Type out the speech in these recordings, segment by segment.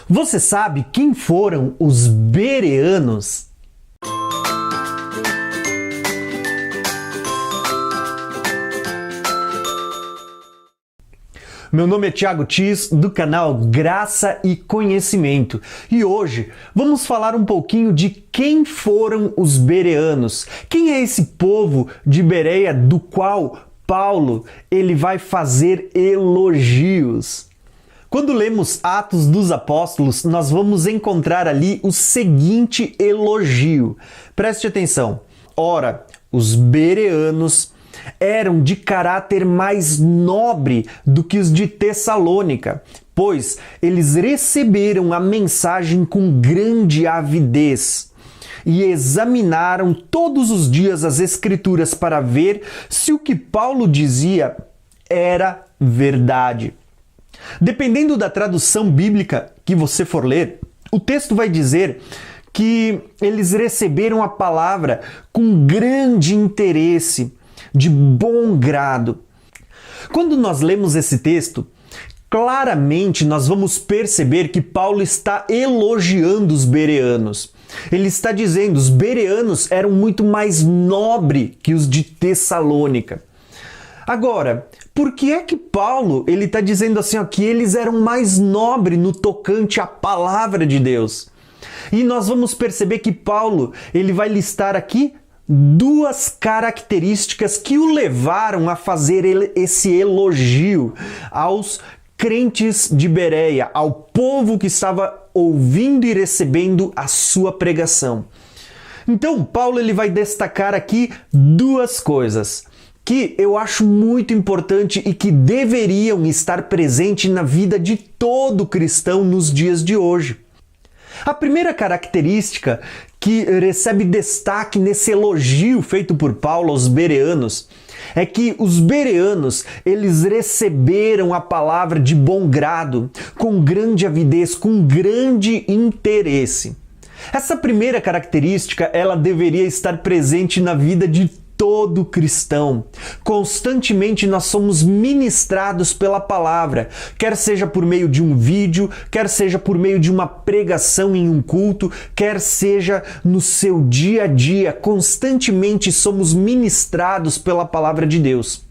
Você sabe quem foram os bereanos? Meu nome é Thiago Tis, do canal Graça e Conhecimento. E hoje vamos falar um pouquinho de quem foram os bereanos. Quem é esse povo de Bereia do qual Paulo ele vai fazer elogios? Quando lemos Atos dos Apóstolos, nós vamos encontrar ali o seguinte elogio. Preste atenção. Ora, os bereanos eram de caráter mais nobre do que os de Tessalônica, pois eles receberam a mensagem com grande avidez e examinaram todos os dias as Escrituras para ver se o que Paulo dizia era verdade. Dependendo da tradução bíblica que você for ler, o texto vai dizer que eles receberam a palavra com grande interesse, de bom grado. Quando nós lemos esse texto, claramente nós vamos perceber que Paulo está elogiando os bereanos. Ele está dizendo que os bereanos eram muito mais nobres que os de Tessalônica. Agora, por que é que Paulo ele está dizendo assim, ó, que eles eram mais nobres no tocante à palavra de Deus? E nós vamos perceber que Paulo ele vai listar aqui duas características que o levaram a fazer esse elogio aos crentes de Bereia, ao povo que estava ouvindo e recebendo a sua pregação. Então, Paulo ele vai destacar aqui duas coisas que eu acho muito importante e que deveriam estar presentes na vida de todo cristão nos dias de hoje. A primeira característica que recebe destaque nesse elogio feito por Paulo aos bereanos é que os bereanos, eles receberam a palavra de bom grado, com grande avidez, com grande interesse. Essa primeira característica, ela deveria estar presente na vida de todo cristão. Constantemente nós somos ministrados pela palavra, quer seja por meio de um vídeo, quer seja por meio de uma pregação em um culto, quer seja no seu dia a dia, constantemente somos ministrados pela palavra de Deus.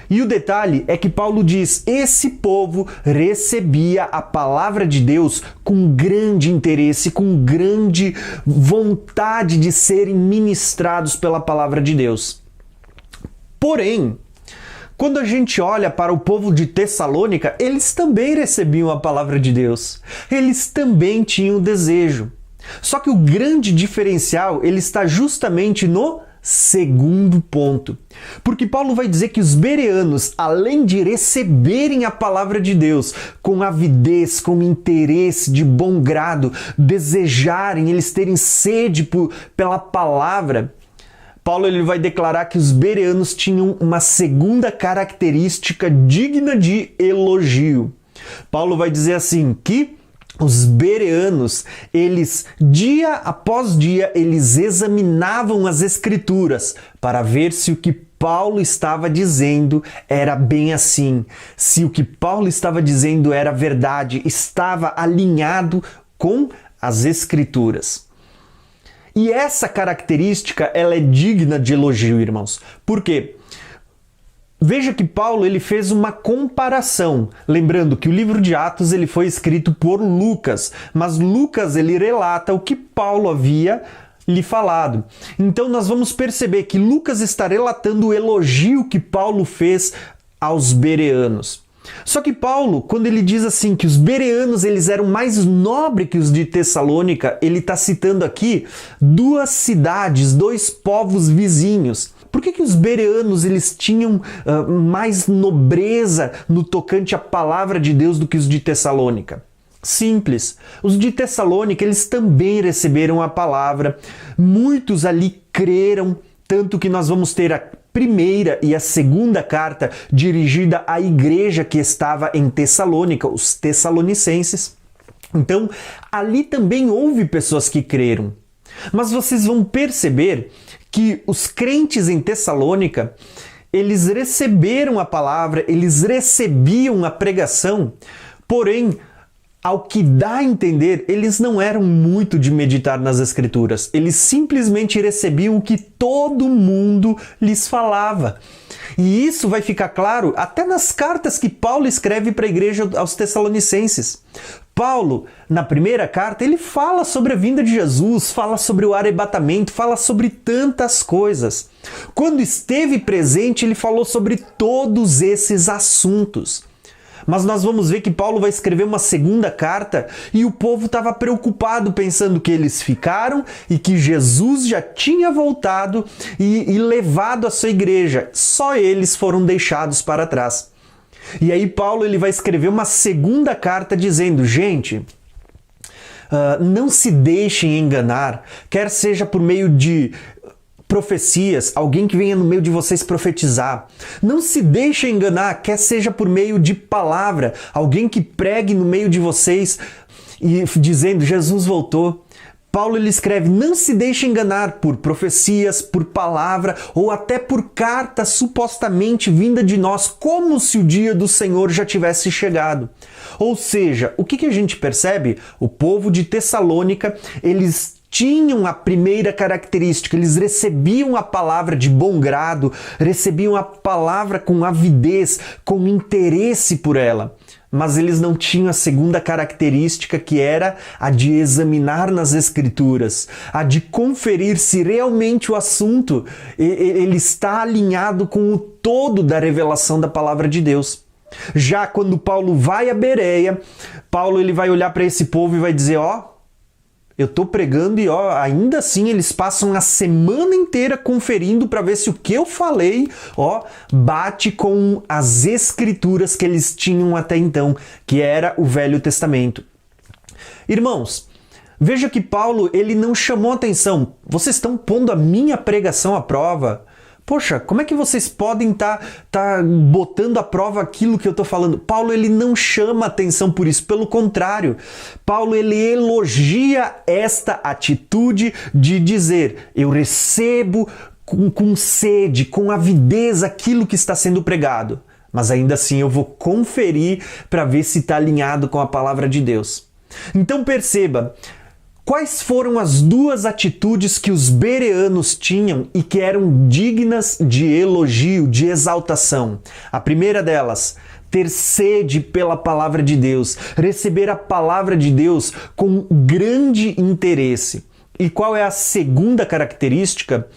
E o detalhe é que Paulo diz, esse povo recebia a palavra de Deus com grande interesse, com grande vontade de serem ministrados pela palavra de Deus. Porém, quando a gente olha para o povo de Tessalônica, eles também recebiam a palavra de Deus. Eles também tinham desejo. Só que o grande diferencial, ele está justamente no segundo ponto. Porque Paulo vai dizer que os bereanos, além de receberem a palavra de Deus com avidez, com interesse, de bom grado, desejarem, eles terem sede pela palavra, Paulo ele vai declarar que os bereanos tinham uma segunda característica digna de elogio. Paulo vai dizer assim que os bereanos, eles dia após dia, eles examinavam as Escrituras para ver se o que Paulo estava dizendo era bem assim, se o que Paulo estava dizendo era verdade, estava alinhado com as Escrituras. E essa característica, ela é digna de elogio, irmãos. Por quê? Veja que Paulo ele fez uma comparação, lembrando que o livro de Atos ele foi escrito por Lucas, mas Lucas ele relata o que Paulo havia lhe falado. Então nós vamos perceber que Lucas está relatando o elogio que Paulo fez aos bereanos. Só que Paulo, quando ele diz assim que os bereanos eles eram mais nobres que os de Tessalônica, ele está citando aqui duas cidades, dois povos vizinhos. Por que os bereanos eles tinham mais nobreza no tocante à palavra de Deus do que os de Tessalônica? Simples. Os de Tessalônica eles também receberam a palavra. Muitos ali creram, tanto que nós vamos ter a primeira e a segunda carta dirigida à igreja que estava em Tessalônica, os tessalonicenses. Então, ali também houve pessoas que creram. Mas vocês vão perceber que os crentes em Tessalônica, eles receberam a palavra, eles recebiam a pregação, porém, ao que dá a entender, eles não eram muito de meditar nas Escrituras. Eles simplesmente recebiam o que todo mundo lhes falava. E isso vai ficar claro até nas cartas que Paulo escreve para a igreja aos Tessalonicenses. Paulo, na primeira carta, ele fala sobre a vinda de Jesus, fala sobre o arrebatamento, fala sobre tantas coisas. Quando esteve presente, ele falou sobre todos esses assuntos. Mas nós vamos ver que Paulo vai escrever uma segunda carta e o povo estava preocupado, pensando que eles ficaram e que Jesus já tinha voltado e levado a sua igreja. Só eles foram deixados para trás. E aí Paulo ele vai escrever uma segunda carta dizendo, gente, não se deixem enganar, quer seja por meio de profecias, alguém que venha no meio de vocês profetizar. Não se deixe enganar, quer seja por meio de palavra, alguém que pregue no meio de vocês e dizendo Jesus voltou. Paulo ele escreve, não se deixe enganar por profecias, por palavra ou até por carta supostamente vinda de nós, como se o dia do Senhor já tivesse chegado. Ou seja, o que a gente percebe? O povo de Tessalônica, eles tinham a primeira característica, eles recebiam a palavra de bom grado, recebiam a palavra com avidez, com interesse por ela. Mas eles não tinham a segunda característica, que era a de examinar nas Escrituras, a de conferir se realmente o assunto ele está alinhado com o todo da revelação da palavra de Deus. Já quando Paulo vai a Bereia, Paulo ele vai olhar para esse povo e vai dizer, eu estou pregando e ainda assim eles passam a semana inteira conferindo para ver se o que eu falei, bate com as Escrituras que eles tinham até então, que era o Velho Testamento. Irmãos, veja que Paulo ele não chamou atenção. Vocês estão pondo a minha pregação à prova? Poxa, como é que vocês podem estar botando à prova aquilo que eu estou falando? Paulo ele não chama atenção por isso, pelo contrário. Paulo ele elogia esta atitude de dizer, eu recebo com sede, com avidez aquilo que está sendo pregado, mas ainda assim eu vou conferir para ver se está alinhado com a palavra de Deus. Então perceba, quais foram as duas atitudes que os bereanos tinham e que eram dignas de elogio, de exaltação? A primeira delas, ter sede pela palavra de Deus, receber a palavra de Deus com grande interesse. E qual é a segunda característica?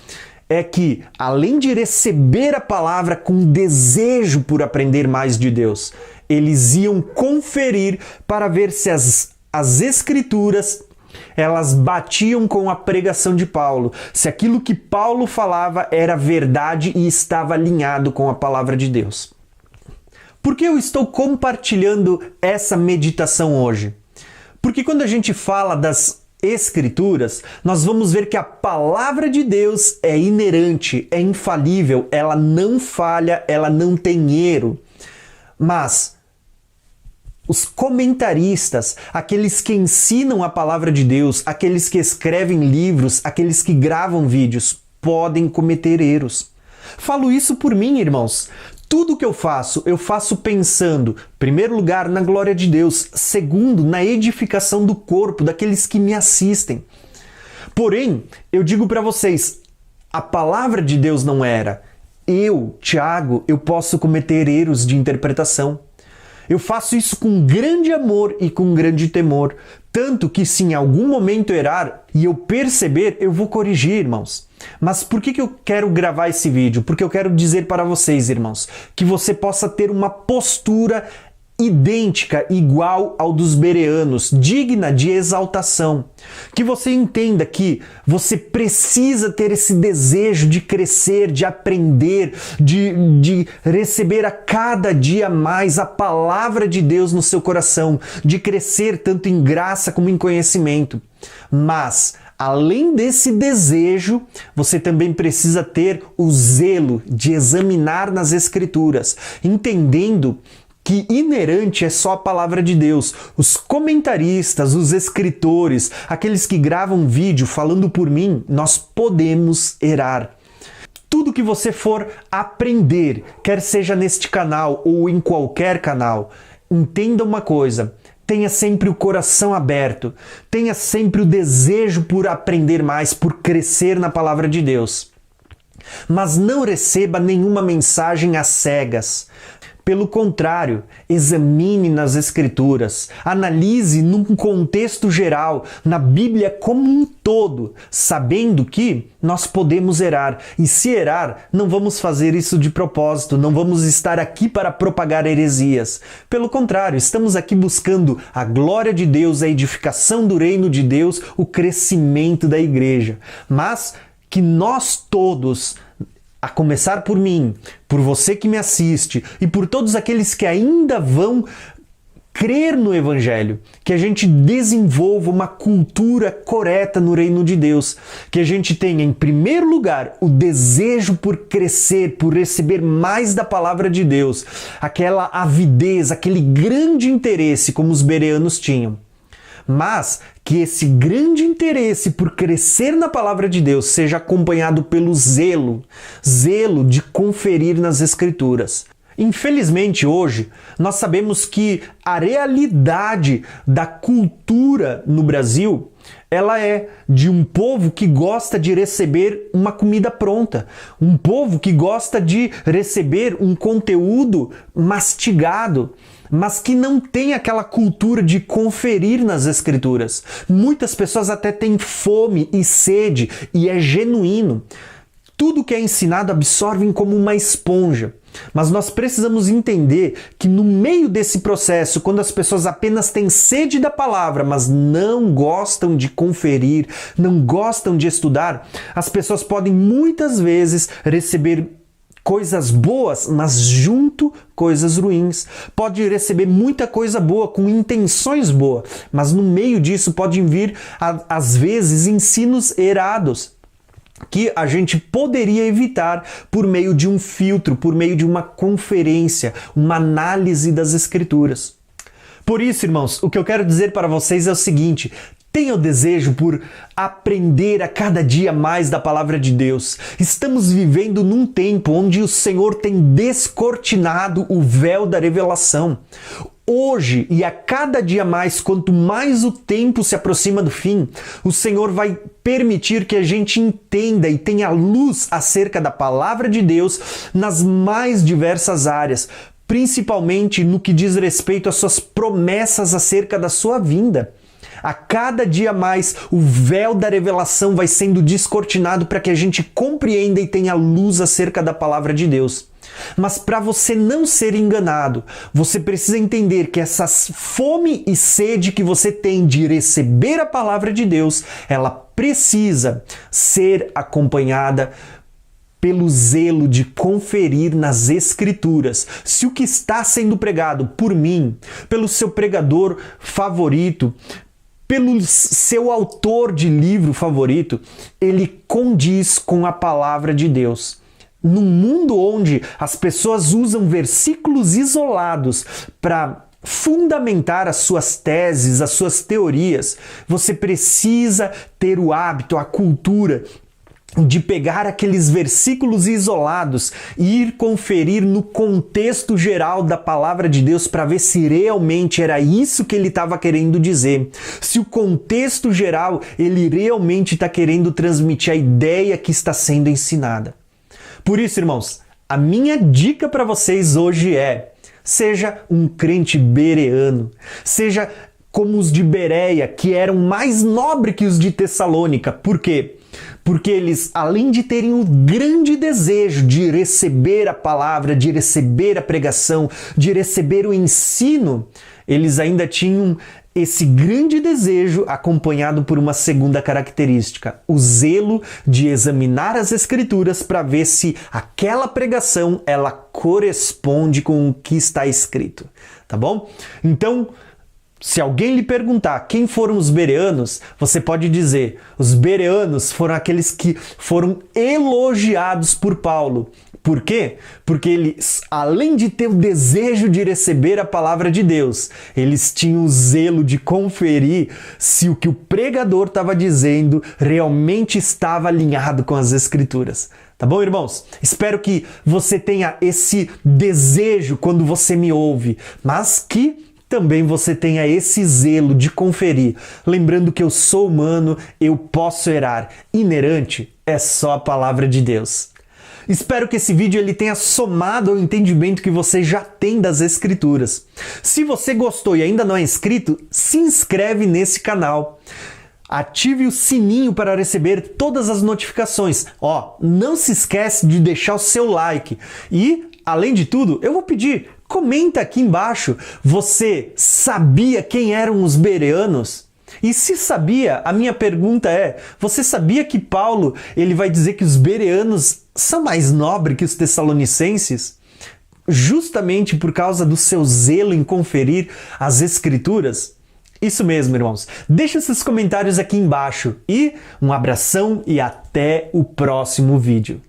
É que, além de receber a palavra com desejo por aprender mais de Deus, eles iam conferir para ver se as Escrituras elas batiam com a pregação de Paulo, se aquilo que Paulo falava era verdade e estava alinhado com a palavra de Deus. Por que eu estou compartilhando essa meditação hoje? Porque quando a gente fala das Escrituras, nós vamos ver que a palavra de Deus é inerente, é infalível, ela não falha, ela não tem erro. Mas os comentaristas, aqueles que ensinam a palavra de Deus, aqueles que escrevem livros, aqueles que gravam vídeos, podem cometer erros. Falo isso por mim, irmãos. Tudo que eu faço pensando, em primeiro lugar, na glória de Deus, segundo, na edificação do corpo, daqueles que me assistem. Porém, eu digo para vocês, a palavra de Deus não era. Eu, Tiago, eu posso cometer erros de interpretação. Eu faço isso com grande amor e com grande temor, tanto que se em algum momento errar e eu perceber, eu vou corrigir, irmãos. Mas por que eu quero gravar esse vídeo? Porque eu quero dizer para vocês, irmãos, que você possa ter uma postura idêntica, igual ao dos bereanos, digna de exaltação. Que você entenda que você precisa ter esse desejo de crescer, de aprender, de receber a cada dia mais a palavra de Deus no seu coração, de crescer tanto em graça como em conhecimento. Mas, além desse desejo, você também precisa ter o zelo de examinar nas Escrituras, entendendo que inerente é só a palavra de Deus. Os comentaristas, os escritores, aqueles que gravam vídeo falando por mim, nós podemos errar. Tudo que você for aprender, quer seja neste canal ou em qualquer canal, entenda uma coisa, Tenha sempre o coração aberto, tenha sempre o desejo por aprender mais, por crescer na palavra de Deus. Mas não receba nenhuma mensagem às cegas. Pelo contrário, examine nas Escrituras, analise num contexto geral, na Bíblia como um todo, sabendo que nós podemos errar. E se errar, não vamos fazer isso de propósito, não vamos estar aqui para propagar heresias. Pelo contrário, estamos aqui buscando a glória de Deus, a edificação do reino de Deus, o crescimento da igreja. Mas que nós todos, a começar por mim, por você que me assiste e por todos aqueles que ainda vão crer no Evangelho, que a gente desenvolva uma cultura correta no reino de Deus, que a gente tenha em primeiro lugar o desejo por crescer, por receber mais da palavra de Deus, aquela avidez, aquele grande interesse como os bereanos tinham. Mas que esse grande interesse por crescer na palavra de Deus seja acompanhado pelo zelo de conferir nas Escrituras. Infelizmente hoje, nós sabemos que a realidade da cultura no Brasil, ela é de um povo que gosta de receber uma comida pronta, um povo que gosta de receber um conteúdo mastigado, mas que não tem aquela cultura de conferir nas Escrituras. Muitas pessoas até têm fome e sede, e é genuíno. Tudo que é ensinado absorvem como uma esponja. Mas nós precisamos entender que no meio desse processo, quando as pessoas apenas têm sede da palavra, mas não gostam de conferir, não gostam de estudar, as pessoas podem muitas vezes receber coisas boas, mas junto coisas ruins. Pode receber muita coisa boa, com intenções boas, mas no meio disso podem vir, às vezes, ensinos errados, que a gente poderia evitar por meio de um filtro, por meio de uma conferência, uma análise das Escrituras. Por isso, irmãos, o que eu quero dizer para vocês é o seguinte: tenha o desejo por aprender a cada dia mais da palavra de Deus. Estamos vivendo num tempo onde o Senhor tem descortinado o véu da revelação. Hoje e a cada dia mais, quanto mais o tempo se aproxima do fim, o Senhor vai permitir que a gente entenda e tenha luz acerca da palavra de Deus nas mais diversas áreas, principalmente no que diz respeito às suas promessas acerca da sua vinda. A cada dia mais, o véu da revelação vai sendo descortinado para que a gente compreenda e tenha luz acerca da palavra de Deus. Mas para você não ser enganado, você precisa entender que essa fome e sede que você tem de receber a palavra de Deus, ela precisa ser acompanhada pelo zelo de conferir nas Escrituras se o que está sendo pregado por mim, pelo seu pregador favorito, pelo seu autor de livro favorito, ele condiz com a palavra de Deus. Num mundo onde as pessoas usam versículos isolados para fundamentar as suas teses, as suas teorias, você precisa ter o hábito, a cultura de pegar aqueles versículos isolados e ir conferir no contexto geral da palavra de Deus para ver se realmente era isso que ele estava querendo dizer. Se o contexto geral, ele realmente está querendo transmitir a ideia que está sendo ensinada. Por isso, irmãos, a minha dica para vocês hoje é: seja um crente bereano, seja como os de Bereia, que eram mais nobres que os de Tessalônica. Por quê? Porque eles, além de terem o grande desejo de receber a palavra, de receber a pregação, de receber o ensino, eles ainda tinham esse grande desejo acompanhado por uma segunda característica: o zelo de examinar as Escrituras para ver se aquela pregação ela corresponde com o que está escrito, tá bom? Então, se alguém lhe perguntar quem foram os bereanos, você pode dizer: os bereanos foram aqueles que foram elogiados por Paulo. Por quê? Porque eles, além de ter o desejo de receber a palavra de Deus, eles tinham o zelo de conferir se o que o pregador estava dizendo realmente estava alinhado com as Escrituras. Tá bom, irmãos? Espero que você tenha esse desejo quando você me ouve, mas que também você tenha esse zelo de conferir. Lembrando que eu sou humano, eu posso errar. Inerrante é só a palavra de Deus. Espero que esse vídeo ele tenha somado ao entendimento que você já tem das Escrituras. Se você gostou e ainda não é inscrito, se inscreve nesse canal. Ative o sininho para receber todas as notificações. Não se esquece de deixar o seu like. E, além de tudo, eu vou pedir, comenta aqui embaixo. Você sabia quem eram os bereanos? E se sabia, a minha pergunta é, você sabia que Paulo ele vai dizer que os bereanos são mais nobres que os tessalonicenses? Justamente por causa do seu zelo em conferir as Escrituras? Isso mesmo, irmãos. Deixa seus comentários aqui embaixo. E um abração e até o próximo vídeo.